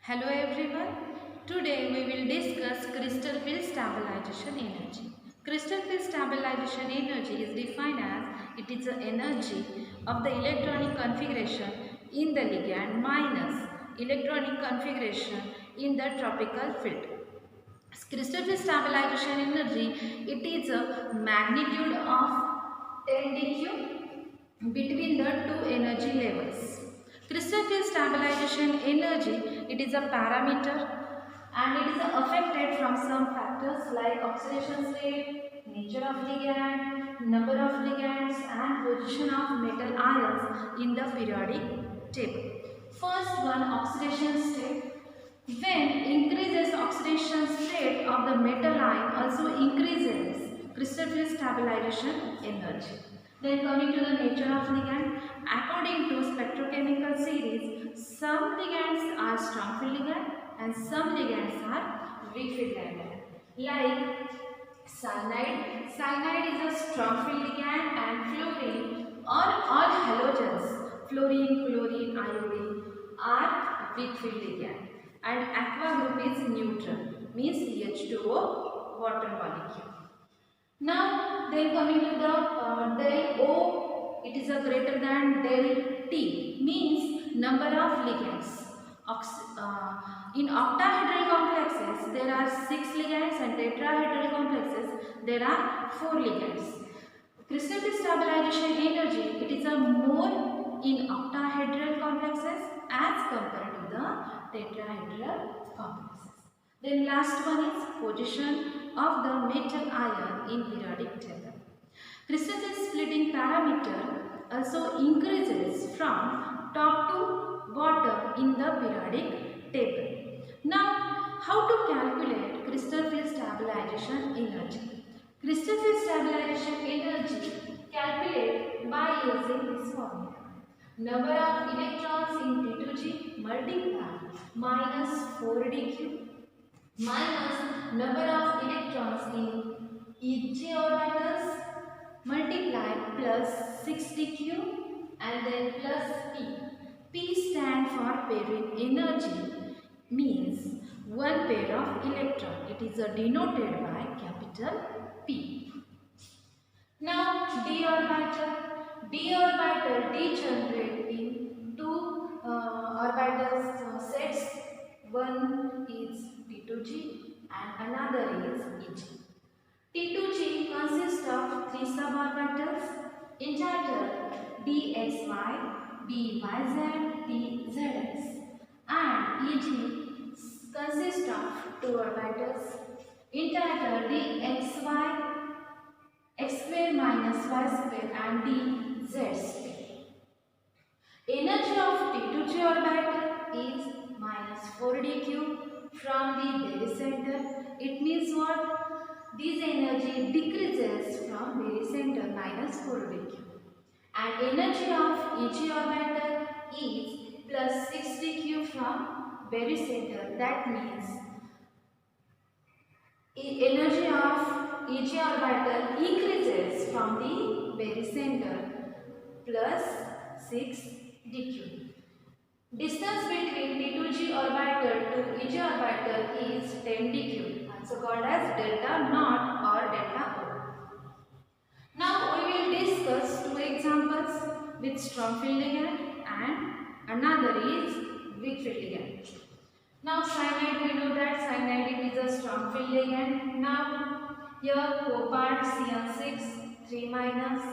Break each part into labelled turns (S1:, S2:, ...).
S1: Hello everyone. Today we will discuss crystal field stabilization energy. Crystal field stabilization energy is defined as it is the energy of the electronic configuration in the ligand minus electronic configuration in the tropical field. Crystal field stabilization energy, it is a magnitude of 10 dq between the two energy levels. Crystal field stabilization energy, it is a parameter and it is affected from some factors like oxidation state, nature of ligand, number of ligands and position of metal ions in the periodic table. First one, oxidation state. When increases oxidation state of the metal ion also increases crystal field stabilization energy. Then coming to the nature of ligand, according to spectrochemical series, some ligands are strong field ligand and some ligands are weak field ligand. Like cyanide, cyanide is a strong field ligand and fluorine or all halogens, fluorine, chlorine, iodine are weak field ligand and aqua group is neutral, means H2O water molecule. Now then coming to the del O, it is a greater than del T, means number of ligands. In octahedral complexes there are 6 ligands and tetrahedral complexes there are 4 ligands. Crystal field stabilization energy, it is a more in octahedral complexes as compared to the tetrahedral complexes. Then last one is position of the metal ion in periodic table. Crystal field splitting parameter also increases from top to bottom in the periodic table. Now, how to calculate crystal field stabilization energy? Crystal field stabilization energy calculate by using this formula. Number of electrons in T2G multiplied minus 4dq minus number of electrons in EG orbitals multiplied plus 6dq and then plus P. P stand for pairing energy, means one pair of electron. It is denoted by capital P. Now d orbital. D orbital degenerate in two orbital sets. One is T2G and another is EG. T2G consists of three suborbitals entitled dxy, dyz, dzx, and EG consists of two orbitals entitled dxy, x square minus y square and dz square. Energy of T2G orbital is minus 4dq from the barycenter. It means what? This energy decreases from barycenter minus 4dq. And energy of EG orbital is plus 6dq from barycenter. That means energy of EG orbital increases from the barycenter plus 6 dq. Distance between T2G orbital to EG orbital is 10 dq, also called as delta naught or delta O. Now we will discuss two examples with strong field ligand and another is weak field ligand. Now cyanide, we know that cyanide is a strong field ligand. Now here copart Cn6 3 minus,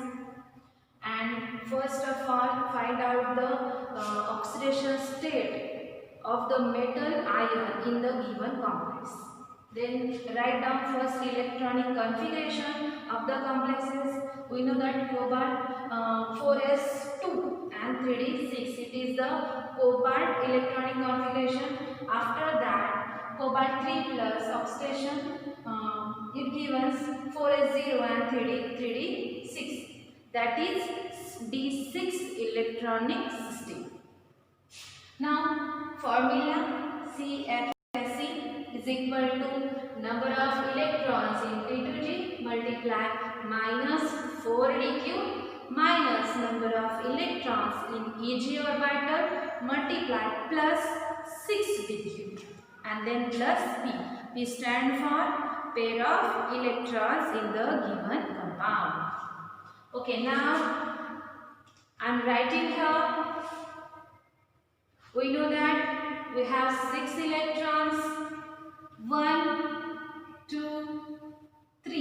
S1: and first of all find out the oxidation state of the metal ion in the given complex. Then write down first electronic configuration of the complexes. We know that cobalt 4s2 and 3d6. It is the cobalt electronic configuration. After that, cobalt 3 plus oxidation. It gives us 4s0 and 3d6. That is d6 electronic system. Now, formula CFSE is equal to number of electrons in T2G multiply minus 4dq minus number of electrons in EG orbital multiply plus 6dq and then plus P. P stand for pair of electrons in the given compound. Okay, now I am writing here. We know that we have 6 electrons. 1, 2, 3.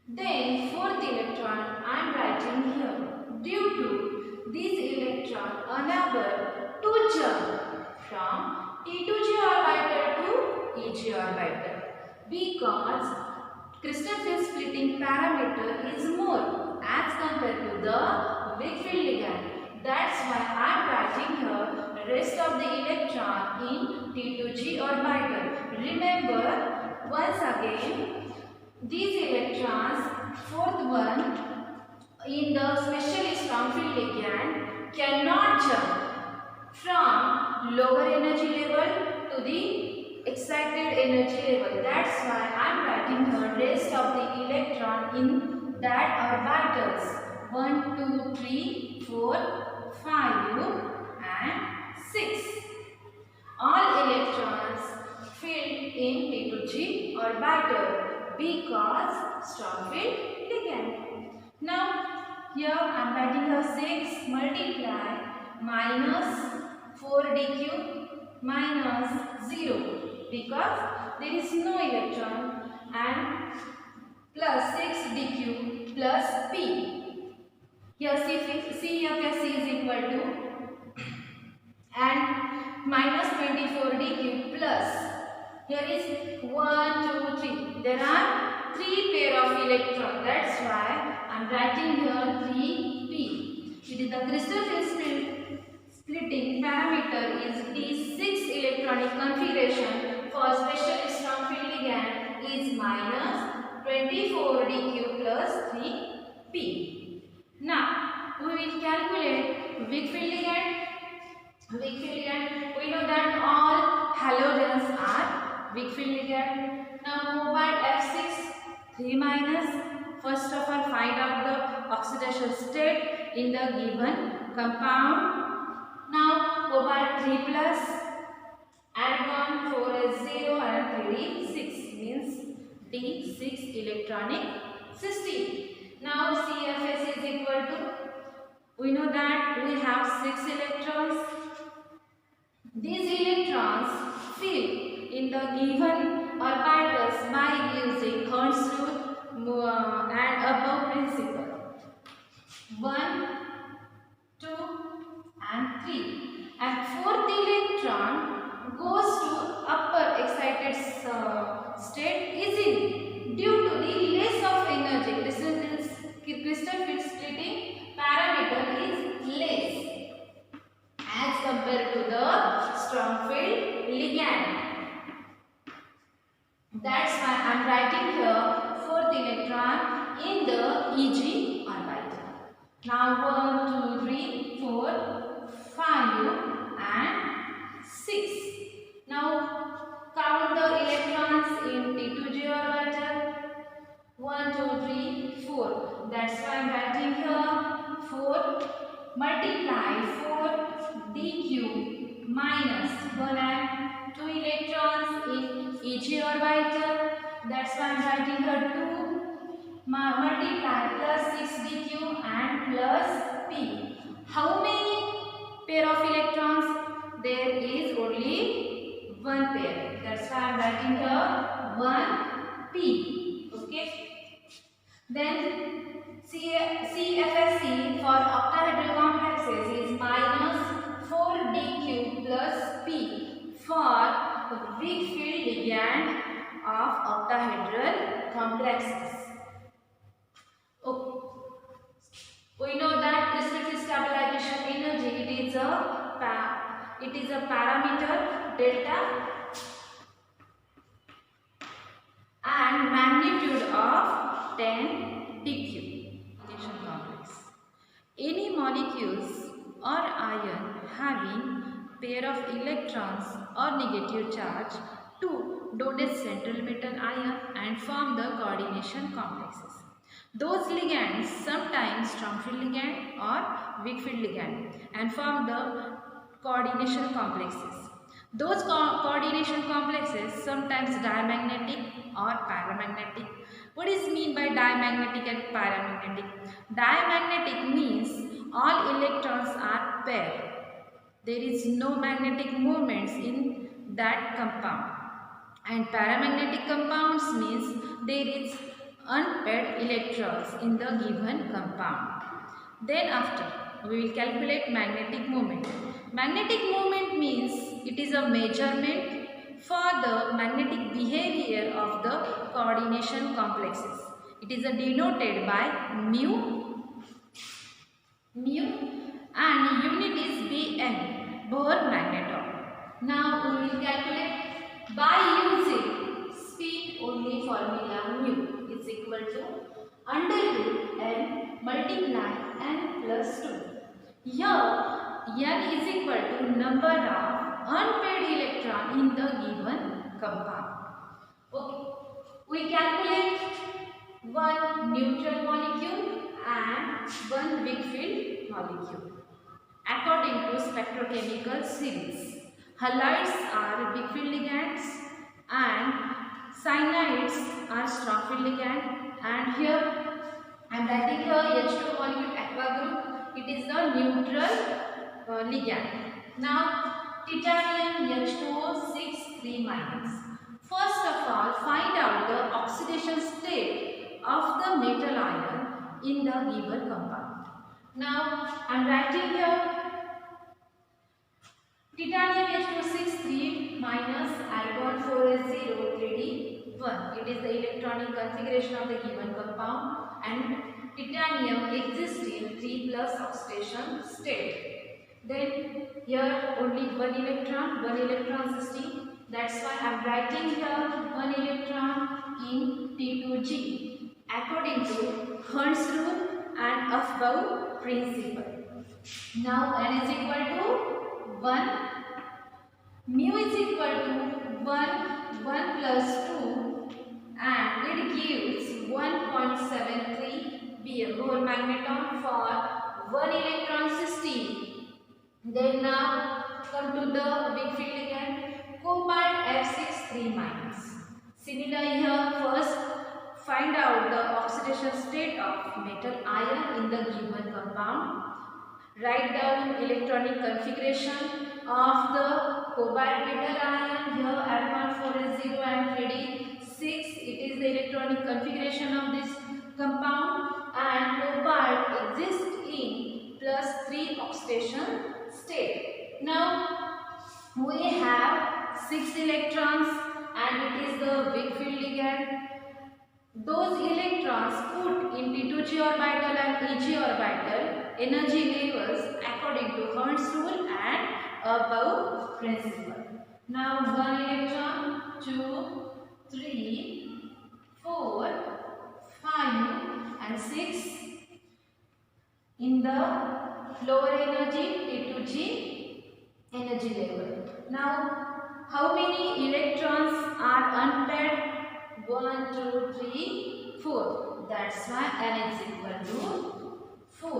S1: Then fourth electron I am writing here. Due to this electron unable to jump from T2G orbital to EG orbital because crystal field splitting parameter is more as compared to the weak field ligand. That's why I am writing here rest of the electron in T2G orbital. Remember once again these electrons, fourth one in the specially strong field ligand cannot jump from lower energy level to the excited energy level. That's why I am writing here rest of the electron in that orbitals 1, 2, 3, 4, 5 and 6. All electrons filled in T2G orbital because strong field ligand. Now here I am writing here 6 multiply minus 4dq minus 0 because there is no electron and plus 6dq plus p. Here CFSE is equal to and minus 24dq plus here is 1, 2, 3. There are 3 pair of electrons. That's why I am writing here 3p. It is the crystal field splitting parameter is d6 electronic configuration for special strong field ligand is minus 24dq plus 3p. Now, we will calculate weak field ligand. Weak field ligand, we know that all halogens are weak field ligand. Now, cobalt F6, 3 minus. First of all, find out the oxidation state in the given compound. Now, cobalt 3 plus, argon 4s0 and 3d6 means d6 electronic system. Now CFS is equal to, we know that we have 6 electrons. These electrons fill in the given orbitals by using Hertz rule and above principle. 1, 2 and 3. And fourth electron goes to upper excited state easily due to the less of energy. Crystal field splitting parameter is less as compared to the strong field ligand. That's why I am writing here fourth electron in the EG orbital. Now 1, 2, 3, 4, 5 and 6. Now count the electrons in T2G orbital. 1, 2, 3, 4. That's why I am writing here 4 multiply 4 dq minus 1 and 2 electrons in EG orbital. That's why I am writing here 2 multiply plus 6 dq and plus p. How many pair of electrons? There is only one pair. That's why I am writing here 1p. Okay. Then CFSE for octahedral complexes is minus 4dq plus p for weak field ligand of octahedral complexes. it is a parameter delta and magnitude of 10 dq. Complex. Any molecules or ion having pair of electrons or negative charge to donate central metal ion and form the coordination complexes. Those ligands, sometimes strong field ligand or weak field ligand, and form the coordination complexes. Those coordination complexes sometimes diamagnetic or paramagnetic. What is mean by diamagnetic and paramagnetic? Diamagnetic means all electrons are paired. There is no magnetic moments in that compound. And paramagnetic compounds means there is unpaired electrons in the given compound. Then after, we will calculate magnetic moment. Magnetic moment means it is a measurement for the magnetic behavior of the coordination complexes. It is denoted by mu and unit is Bn, Bohr magneton. Now we will calculate by using speed only formula mu is equal to under root n multiply n plus 2. Here n is equal to number of unpaired electron in the given compound. Okay, we calculate one neutral molecule and one weak field molecule according to spectrochemical series. Halides are weak field ligands and cyanides are strong field ligand, and here I am writing here H2 molecule aqua group, it is the neutral ligand. Now titanium H2O 6 3-. First of all, find out the oxidation state of the metal ion in the given compound. Now I am writing here titanium H2O 6 argon 4s0 3d1. It is the electronic configuration of the given compound, and titanium exists in 3 plus oxidation state. Then here only one electron existing. That's why I am writing here one electron in T2G according to Hund's rule and Aufbau principle. Now n is equal to 1, mu is equal to 1 plus 2, and it gives 1.73 Bm Bohr magneton for 1 electron system. Then now come to the weak field ligand, cobalt F6 3-. Similar here, first find out the oxidation state of metal ion in the given compound. Write down electronic configuration of the cobalt metal ion. Here argon 4s0 and 3d6. It is the electronic configuration of this compound, and cobalt exists in plus 3 oxidation state. Now we have 6 electrons and it is the weak field ligand. Those electrons put in P2G orbital and EG orbital energy levels according to Hund's rule and Aufbau principle. Now 1 electron, 2, 3, 4, 5 and 6 in the lower energy T2G energy level. Now how many electrons are unpaired? 1, 2, 3, 4. That's why n is equal to 4.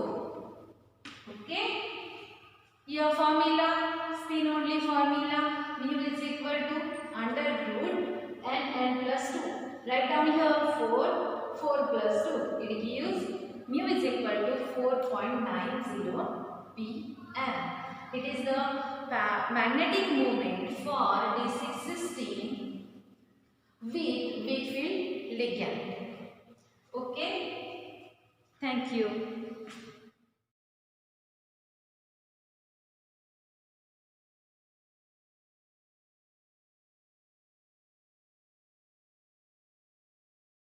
S1: Okay. Here formula, spin only formula, mu is equal to under root n plus 2. Write down here 4 plus 2. It gives mu is equal to 4.90 Pm. It is the magnetic moment for D6 system with weak field ligand. Okay. Thank you.